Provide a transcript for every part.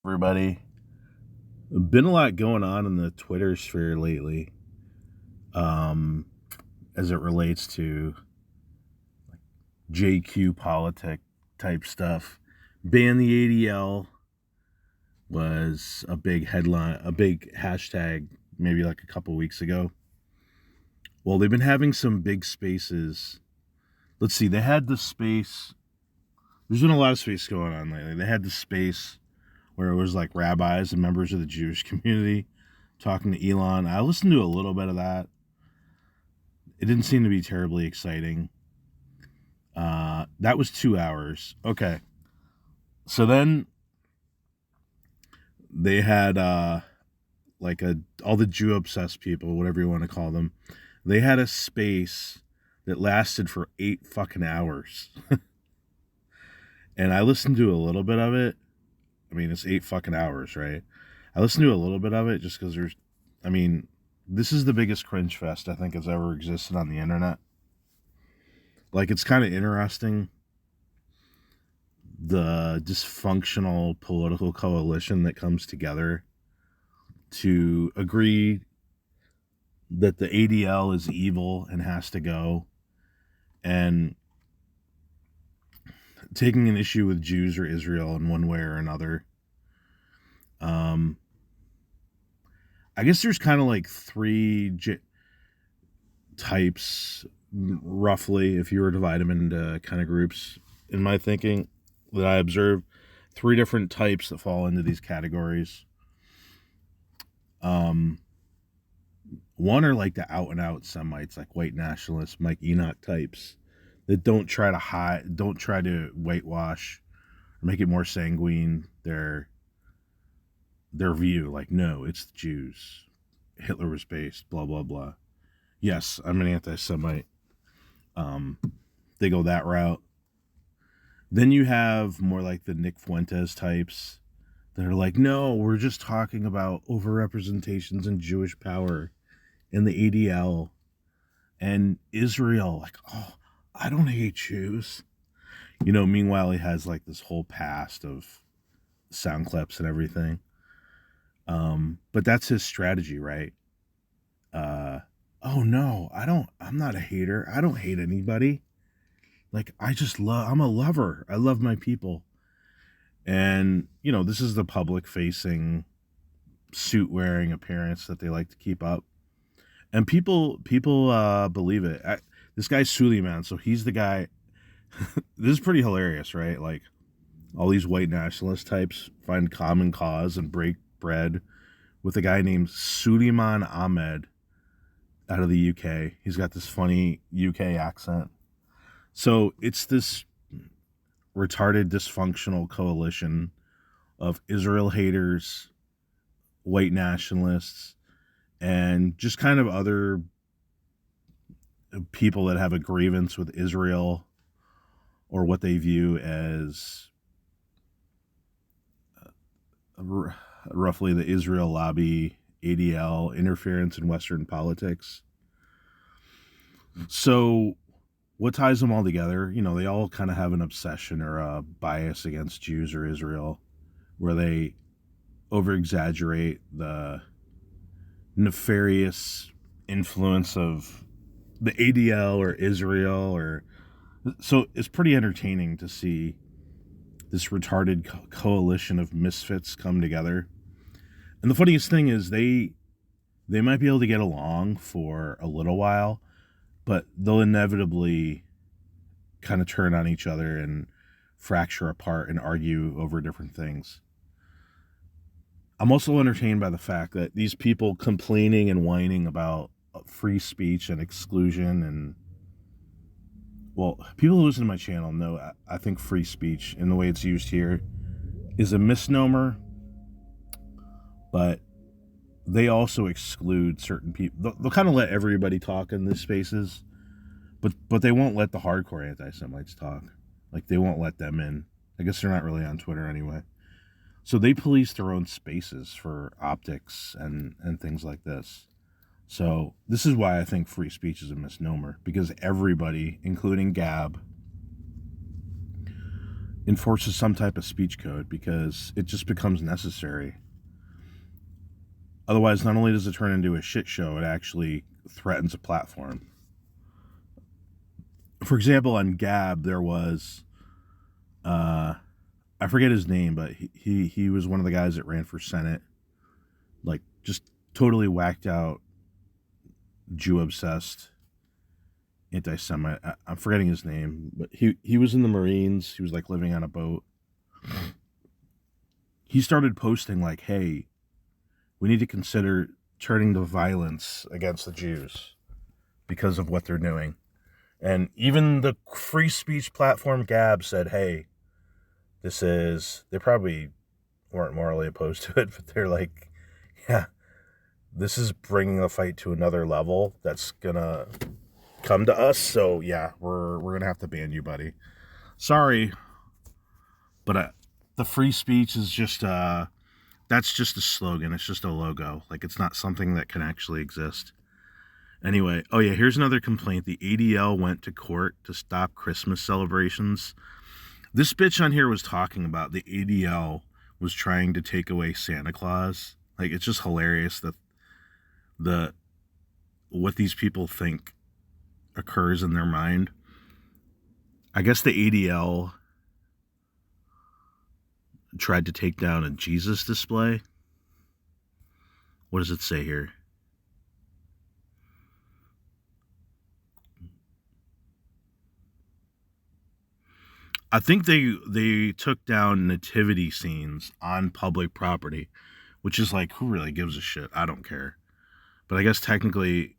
Everybody. Been a lot going on in the Twitter sphere lately, um, as it relates to JQ politic type stuff. Ban the ADL was a big headline, a big hashtag, maybe like a couple weeks ago. Well, they've been having some big spaces. Let's see, they had the space. There's been a lot of space going on lately. They had the space where it was like rabbis and members of the Jewish community talking to Elon. I listened to a little bit of that. It didn't seem to be terribly exciting. That was 2 hours. Okay. So then they had all the Jew obsessed people, whatever you want to call them. They had a space that lasted for 8 fucking hours. And I listened to a little bit of it. I mean, it's 8 fucking hours, right? I listened to a little bit of it just because this is the biggest cringe fest I think has ever existed on the internet. Like, it's kind of interesting, the dysfunctional political coalition that comes together to agree that the ADL is evil and has to go, and taking an issue with Jews or Israel in one way or another. I guess there's kind of like three types, roughly, if you were to divide them into kind of groups, in my thinking, that I observe. 3 different types that fall into these categories. One are like the out and out Semites, like white nationalists, Mike Enoch types, that don't try to whitewash or make it more sanguine their view. Like, no, it's the Jews. Hitler was based, blah, blah, blah. Yes, I'm an anti-Semite. They go that route. Then you have more like the Nick Fuentes types that are like, no, we're just talking about overrepresentations in Jewish power and the ADL and Israel. Like, oh, I don't hate Jews. Meanwhile, he has like this whole past of sound clips and everything. But that's his strategy, right? Oh no, I'm not a hater. I don't hate anybody. Like, I'm a lover. I love my people. And, this is the public facing suit wearing appearance that they like to keep up. And people believe it. This guy's Suleiman, so he's the guy. This is pretty hilarious, right? Like, all these white nationalist types find common cause and break bread with a guy named Suleiman Ahmed out of the UK. He's got this funny UK accent. So it's this retarded, dysfunctional coalition of Israel haters, white nationalists, and just kind of other people that have a grievance with Israel or what they view as roughly the Israel lobby, ADL, interference in Western politics. So what ties them all together? They all kind of have an obsession or a bias against Jews or Israel, where they over-exaggerate the nefarious influence of the ADL or Israel. So it's pretty entertaining to see this retarded coalition of misfits come together. And the funniest thing is they might be able to get along for a little while, but they'll inevitably kind of turn on each other and fracture apart and argue over different things. I'm also entertained by the fact that these people complaining and whining about free speech and exclusion, and, well, people who listen to my channel know I think free speech, in the way it's used here, is a misnomer, but they also exclude certain people. They'll kind of let everybody talk in these spaces, but they won't let the hardcore anti-Semites talk. Like, they won't let them in. I guess they're not really on Twitter anyway. So they police their own spaces for optics and things like this. So this is why I think free speech is a misnomer, because everybody, including Gab, enforces some type of speech code, because it just becomes necessary. Otherwise, not only does it turn into a shit show, it actually threatens a platform. For example, on Gab, there was, I forget his name, but he was one of the guys that ran for Senate. Like, just totally whacked out, Jew-obsessed, anti-Semite. I'm forgetting his name, but he was in the Marines. He was, like, living on a boat. He started posting, like, hey, we need to consider turning to violence against the Jews because of what they're doing. And even the free speech platform Gab said, hey, they probably weren't morally opposed to it, but they're like, yeah, this is bringing the fight to another level that's gonna come to us. So yeah, we're gonna have to ban you, buddy. Sorry, but the free speech is just that's just a slogan. It's just a logo. Like, it's not something that can actually exist. Anyway, oh yeah, here's another complaint. The ADL went to court to stop Christmas celebrations. This bitch on here was talking about the ADL was trying to take away Santa Claus. Like, it's just hilarious that what these people think occurs in their mind. I guess the ADL tried to take down a Jesus display. What does it say here? I think they took down nativity scenes on public property, which is like, who really gives a shit? I don't care. But I guess technically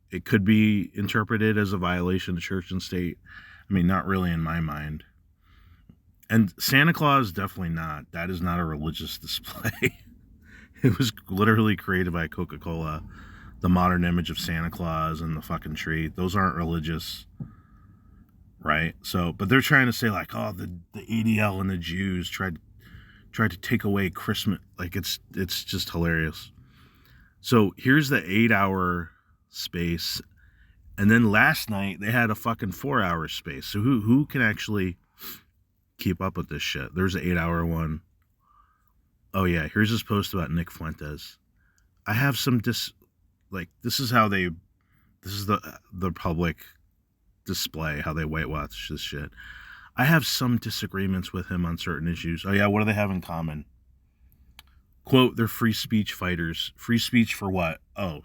it could be interpreted as a violation of church and state. I mean, not really in my mind. And Santa Claus, definitely not. That is not a religious display. It was literally created by Coca-Cola. The modern image of Santa Claus and the fucking tree, those aren't religious, right? So, but they're trying to say, like, oh, the ADL and the Jews tried to take away Christmas. Like, it's just hilarious. So here's the 8-hour space, and then last night they had a fucking 4-hour space. So who can actually keep up with this shit? There's an 8-hour one. Oh yeah, here's this post about Nick Fuentes. I have some this is the public display, how they whitewash this shit. I have some disagreements with him on certain issues. Oh yeah, what do they have in common? Quote, they're free speech fighters. Free speech for what? Oh,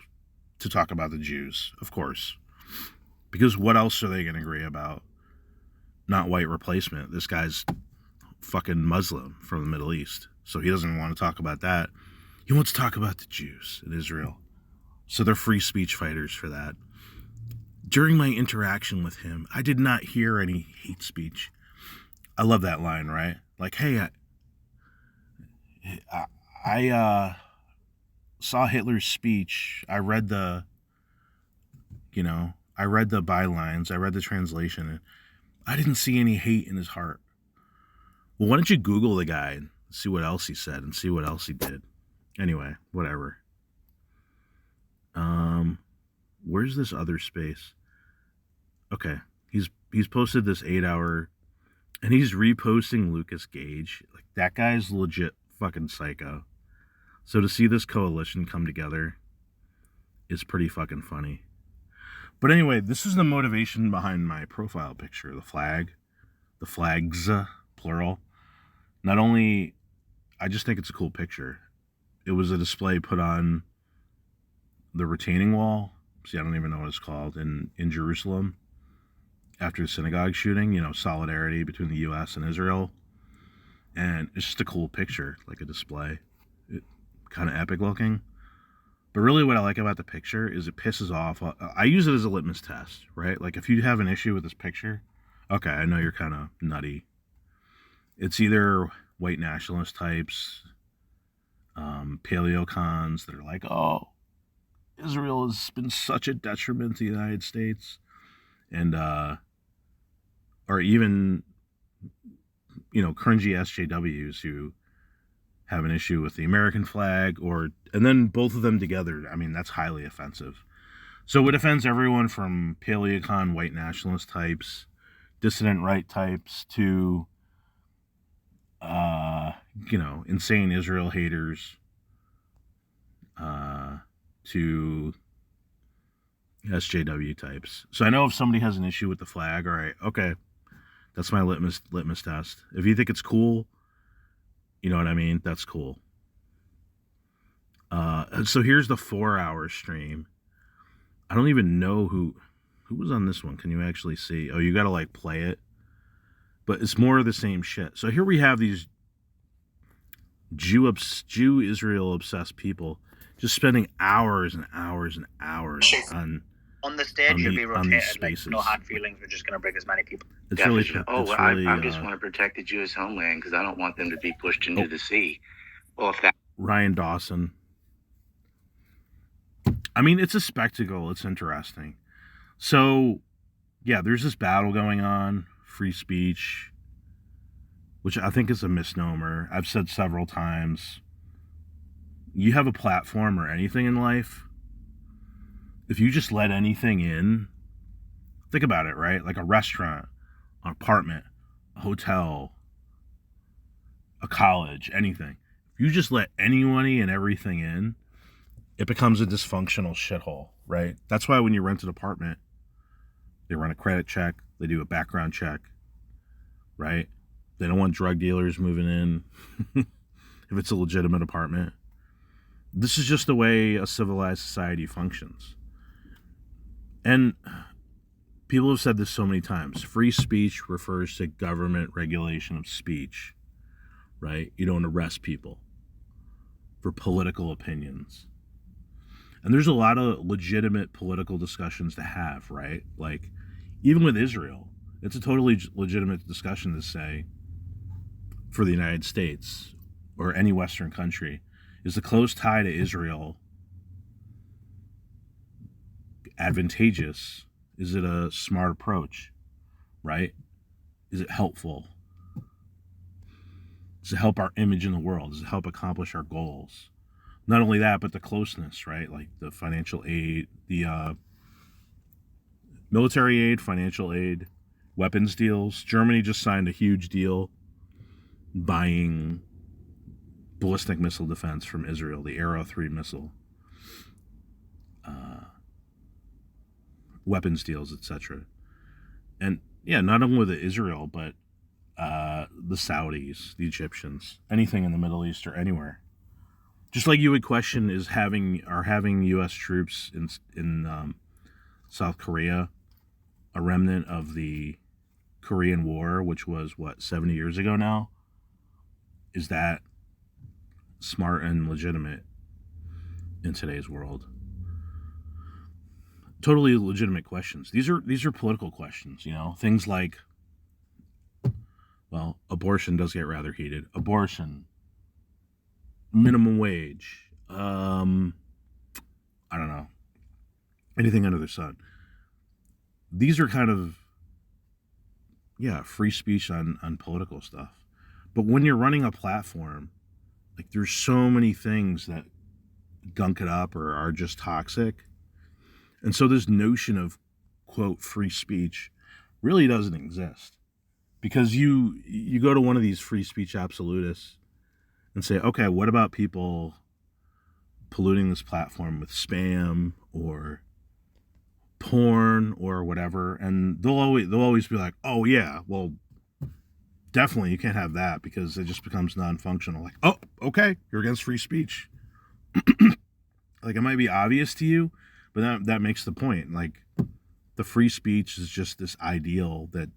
to talk about the Jews, of course. Because what else are they going to agree about? Not white replacement. This guy's fucking Muslim from the Middle East. So he doesn't want to talk about that. He wants to talk about the Jews in Israel. So they're free speech fighters for that. During my interaction with him, I did not hear any hate speech. I love that line, right? Like, hey, I saw Hitler's speech. I read the bylines. I read the translation. And I didn't see any hate in his heart. Well, why don't you Google the guy and see what else he said and see what else he did? Anyway, whatever. Where's this other space? Okay, he's posted this 8-hour, and he's reposting Lucas Gage. Like, that guy's legit fucking psycho. So to see this coalition come together is pretty fucking funny. But anyway, this is the motivation behind my profile picture. The flags, plural. Not only, I just think it's a cool picture. It was a display put on the retaining wall. See, I don't even know what it's called, in Jerusalem after the synagogue shooting. Solidarity between the U.S. and Israel. And it's just a cool picture, like a display. Kind of epic looking. But really what I like about the picture is it pisses off. I use it as a litmus test, right? Like, if you have an issue with this picture, okay, I know you're kind of nutty. It's either white nationalist types, paleocons that are like, oh, Israel has been such a detriment to the United States. And, or even, cringy SJWs who have an issue with the American flag, and then both of them together. I mean, that's highly offensive. So it offends everyone from paleocon white nationalist types, dissident right types, to uh, insane Israel haters, to SJW types. So I know if somebody has an issue with the flag, all right, okay, that's my litmus test. If you think it's cool, you know what I mean? That's cool. So here's the 4-hour stream. I don't even know who was on this one. Can you actually see? Oh, you got to like play it. But it's more of the same shit. So here we have these Jew Israel obsessed people just spending hours and hours and hours on the stage. You'll be rotated. Spaces. Like, no hard feelings. We're just going to bring as many people. It's really. I just want to protect the Jewish homeland because I don't want them to be pushed into the sea. Well, if that. Ryan Dawson. I mean, it's a spectacle. It's interesting. So, yeah, there's this battle going on, free speech, which I think is a misnomer. I've said several times, you have a platform or anything in life, if you just let anything in, think about it, right? Like a restaurant, an apartment, a hotel, a college, anything. If you just let anybody and everything in, it becomes a dysfunctional shithole, right? That's why when you rent an apartment, they run a credit check, they do a background check, right? They don't want drug dealers moving in if it's a legitimate apartment. This is just the way a civilized society functions. And people have said this so many times. Free speech refers to government regulation of speech, right? You don't arrest people for political opinions. And there's a lot of legitimate political discussions to have, right? Like, even with Israel, it's a totally legitimate discussion to say, for the United States or any Western country, is the close tie to Israel advantageous? Is it a smart approach, right? Is it helpful? Does it help our image in the world? Does it help accomplish our goals? Not only that, but the closeness, right? Like the financial aid, the military aid, financial aid, weapons deals. Germany just signed a huge deal buying ballistic missile defense from Israel, the Arrow 3 missile, weapons deals, etc. And yeah, not only with Israel, but the Saudis, the Egyptians, anything in the Middle East or anywhere. Just like you would question is having U.S. troops in South Korea a remnant of the Korean War, which was 70 years ago now? Is that smart and legitimate in today's world? Totally legitimate questions. These are political questions, things like, well, abortion does get rather heated. Abortion, minimum wage, I don't know, anything under the sun. These are kind of, free speech on political stuff. But when you're running a platform, like, there's so many things that gunk it up or are just toxic. And so this notion of, quote, free speech really doesn't exist. Because you go to one of these free speech absolutists and say, okay, what about people polluting this platform with spam or porn or whatever? And they'll always be like, oh yeah, well, definitely you can't have that because it just becomes non-functional. Like, oh, okay, you're against free speech. Like, it might be obvious to you, but that makes the point. Like, the free speech is just this ideal that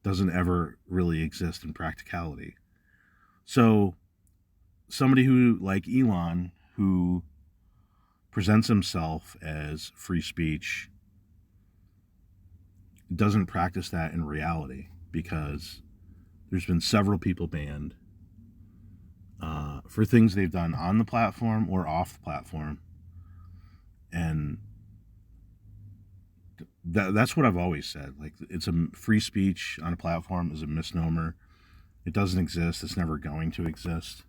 doesn't ever really exist in practicality. So somebody who, like Elon, who presents himself as free speech, doesn't practice that in reality, because there's been several people banned for things they've done on the platform or off the platform. And that's what I've always said. Like, it's free speech on a platform is a misnomer. It doesn't exist. It's never going to exist.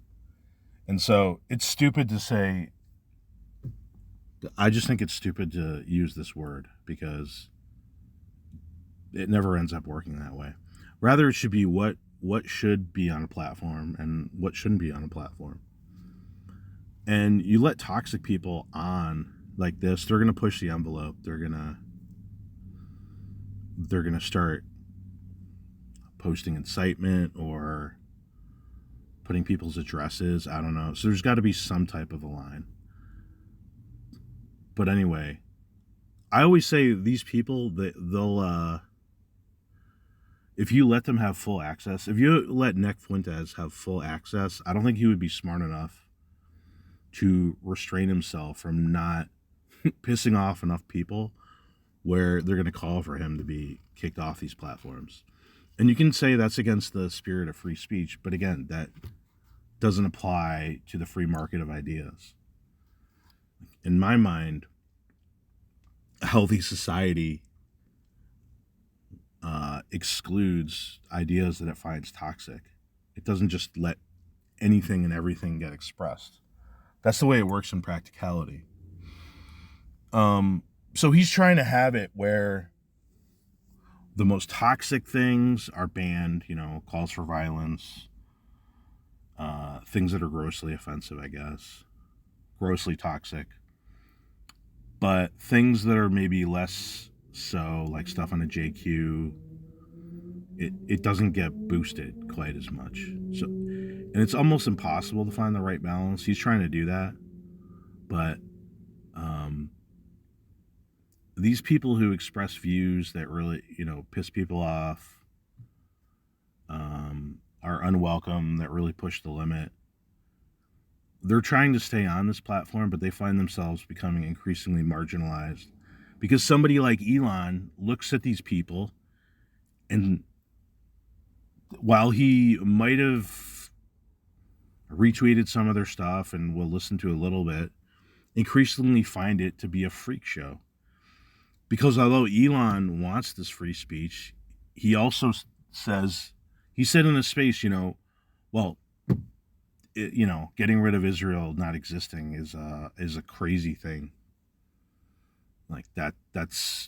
And so it's stupid to say, I just think it's stupid to use this word because it never ends up working that way. Rather, it should be what what should be on a platform and what shouldn't be on a platform. And you let toxic people on like this, they're going to push the envelope. They're going to start posting incitement or putting people's addresses. I don't know. So there's got to be some type of a line. But anyway, I always say these people, they'll if you let them have full access, if you let Nick Fuentes have full access, I don't think he would be smart enough to restrain himself from not pissing off enough people where they're going to call for him to be kicked off these platforms. And you can say that's against the spirit of free speech, but again, that doesn't apply to the free market of ideas. In my mind, a healthy society excludes ideas that it finds toxic. It doesn't just let anything and everything get expressed. That's the way it works in practicality. So he's trying to have it where the most toxic things are banned, calls for violence, things that are grossly offensive, I guess, grossly toxic. But things that are maybe less so, like stuff on a JQ, it doesn't get boosted quite as much. So, and it's almost impossible to find the right balance. He's trying to do that, but these people who express views that really, piss people off, are unwelcome, that really push the limit, they're trying to stay on this platform, but they find themselves becoming increasingly marginalized because somebody like Elon looks at these people, and while he might have retweeted some of their stuff and will listen to a little bit, increasingly find it to be a freak show. Because although Elon wants this free speech, he also says, he said in a space, getting rid of Israel not existing is a crazy thing. Like that's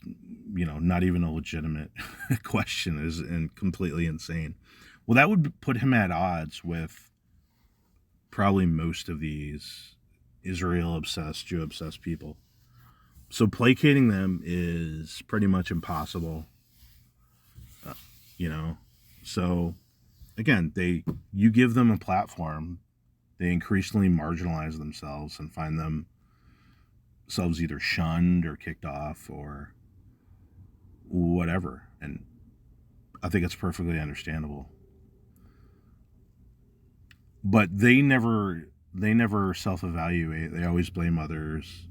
not even a legitimate question, and completely insane. Well, that would put him at odds with probably most of these Israel obsessed, Jew obsessed people. So placating them is pretty much impossible. So again, you give them a platform, they increasingly marginalize themselves and find themselves either shunned or kicked off or whatever. And I think it's perfectly understandable. But they never self-evaluate. They always blame others.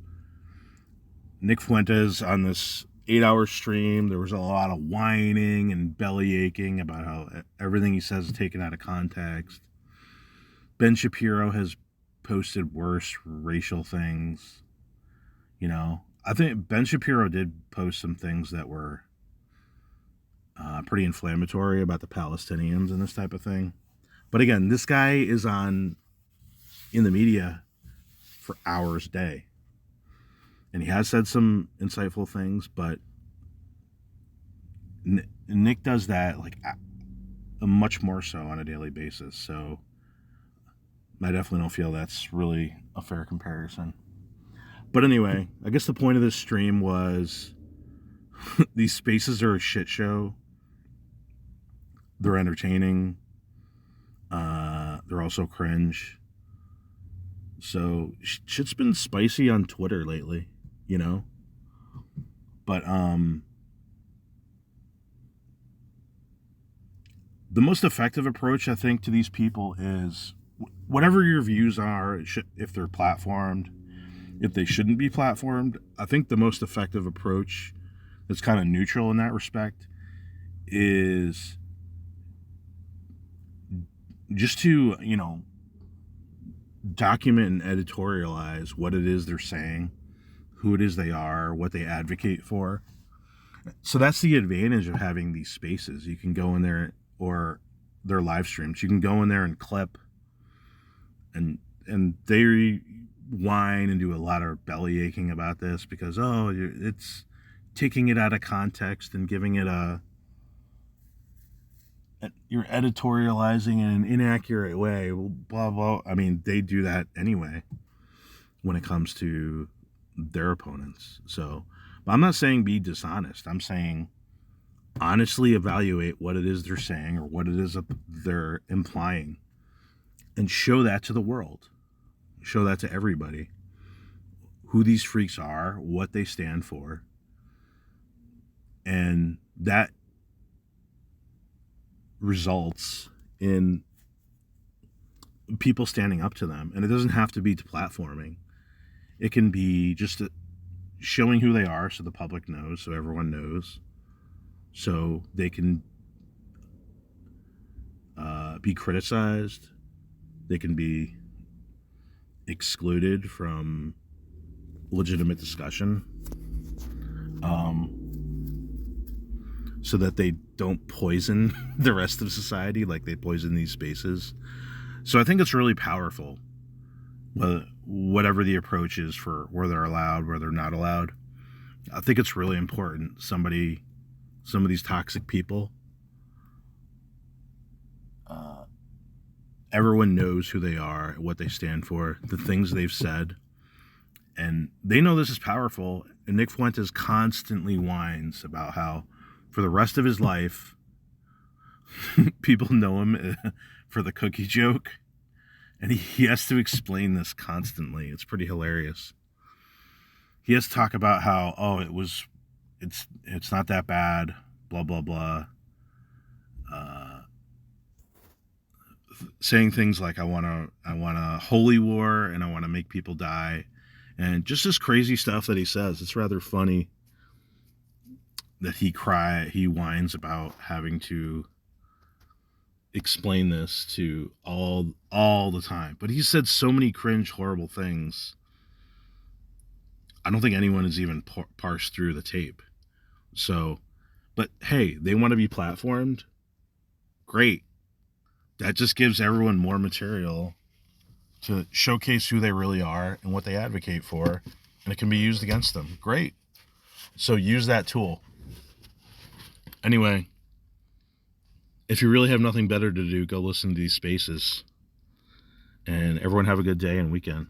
Nick Fuentes, on this 8-hour stream, there was a lot of whining and belly aching about how everything he says is taken out of context. Ben Shapiro has posted worse racial things. I think Ben Shapiro did post some things that were pretty inflammatory about the Palestinians and this type of thing. But again, this guy is in the media for hours a day. And he has said some insightful things, but Nick does that like much more so on a daily basis. So I definitely don't feel that's really a fair comparison. But anyway, I guess the point of this stream was these spaces are a shit show. They're entertaining. They're also cringe. So shit's been spicy on Twitter lately, But the most effective approach, I think, to these people is whatever your views are, if they're platformed, if they shouldn't be platformed. I think the most effective approach that's kind of neutral in that respect is just to, document and editorialize what it is they're saying, who it is they are, what they advocate for. So that's the advantage of having these spaces. You can go in there, or their live streams, you can go in there and clip, and they whine and do a lot of belly aching about this because, it's taking it out of context and giving it you're editorializing in an inaccurate way, blah blah. I mean, they do that anyway when it comes to their opponents. So, but I'm not saying be dishonest. I'm saying honestly evaluate what it is they're saying or what it is that they're implying, and show that to the world. Show that to everybody. Who these freaks are, what they stand for, and that results in people standing up to them. And it doesn't have to be platforming. It can be just showing who they are so the public knows, so everyone knows, so they can be criticized. They can be excluded from legitimate discussion, so that they don't poison the rest of society like they poison these spaces. So I think it's really powerful, whatever the approach is for where they're allowed, where they're not allowed. I think it's really important. Some of these toxic people, everyone knows who they are, what they stand for, the things they've said, and they know this is powerful. And Nick Fuentes constantly whines about how for the rest of his life, people know him for the cookie joke, and he has to explain this constantly. It's pretty hilarious. He has to talk about how, it's not that bad, blah blah blah, saying things like I want a holy war and I want to make people die, and just this crazy stuff that he says. It's rather funny that he whines about having to explain this to all the time. But he said so many cringe, horrible things. I don't think anyone has even parsed through the tape. So, but hey, they want to be platformed. Great. That just gives everyone more material to showcase who they really are and what they advocate for, and it can be used against them. Great. So use that tool. Anyway, if you really have nothing better to do, go listen to these spaces. And everyone have a good day and weekend.